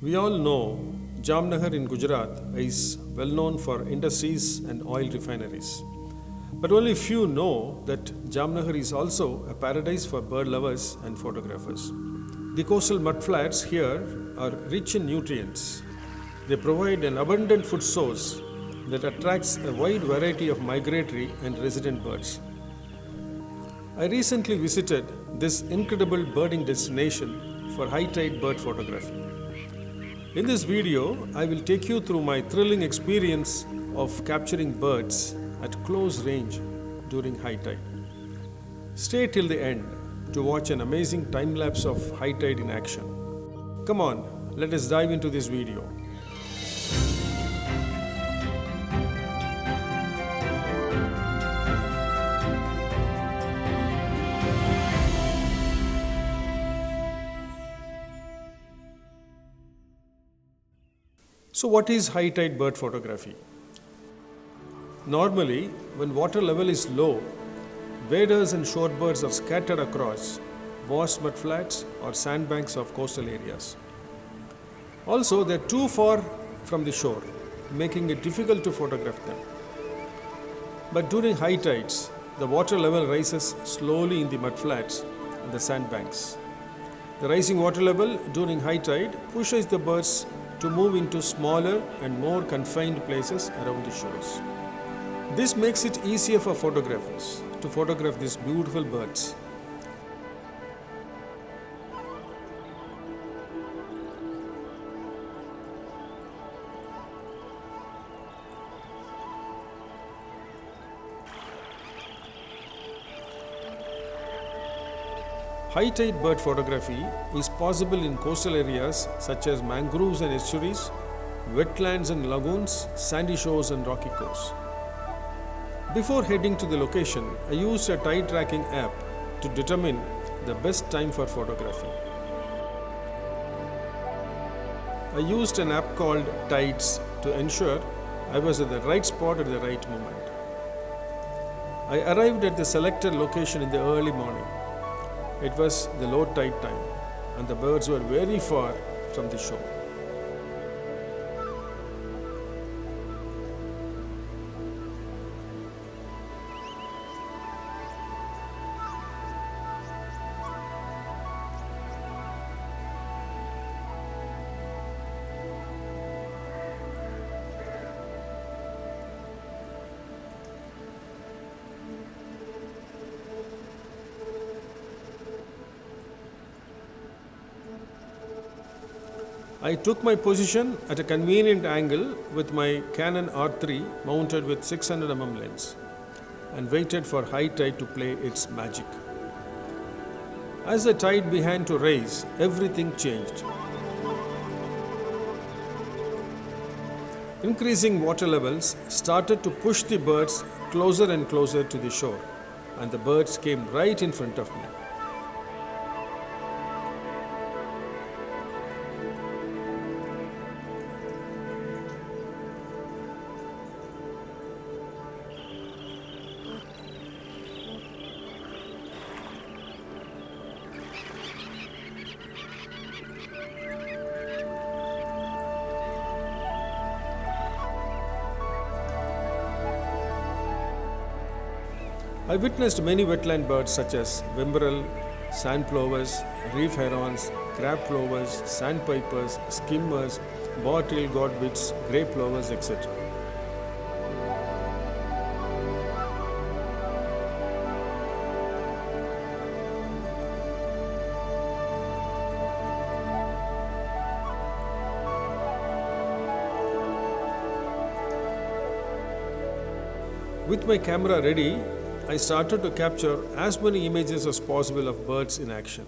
We all know Jamnagar in Gujarat is well known for industries and oil refineries. But only few know that Jamnagar is also a paradise for bird lovers and photographers. The coastal mudflats here are rich in nutrients. They provide an abundant food source that attracts a wide variety of migratory and resident birds. I recently visited this incredible birding destination for high tide bird photography. In this video, I will take you through my thrilling experience of capturing birds at close range during high tide. Stay till the end to watch an amazing time lapse of high tide in action. Come on, let us dive into this video. So what is high tide bird photography? Normally, when water level is low, waders and shorebirds are scattered across vast mudflats or sandbanks of coastal areas. Also, they are too far from the shore, making it difficult to photograph them. But during high tides, the water level rises slowly in the mudflats and the sandbanks. The rising water level during high tide pushes the birds to move into smaller and more confined places around the shores. This makes it easier for photographers to photograph these beautiful birds. High tide bird photography is possible in coastal areas such as mangroves and estuaries, wetlands and lagoons, sandy shores and rocky coasts. Before heading to the location, I used a tide tracking app to determine the best time for photography. I used an app called Tides to ensure I was at the right spot at the right moment. I arrived at the selected location in the early morning. It was the low tide time and the birds were very far from the shore. I took my position at a convenient angle with my Canon R3 mounted with 600 mm lens and waited for high tide to play its magic. As the tide began to rise, everything changed. Increasing water levels started to push the birds closer and closer to the shore, and the birds came right in front of me. I witnessed many wetland birds such as whimbrel, sand plovers, reef herons, crab plovers, sandpipers, skimmers, bottle godwits, grey plovers, etc. With my camera ready, I started to capture as many images as possible of birds in action.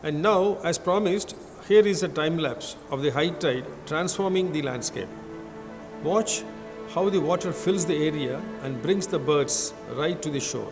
And now, as promised, here is a time lapse of the high tide transforming the landscape. Watch how the water fills the area and brings the birds right to the shore.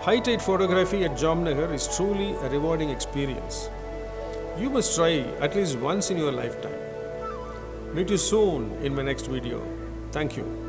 High tide photography at Jamnagar is truly a rewarding experience. You must try at least once in your lifetime. Meet you soon in my next video. Thank you.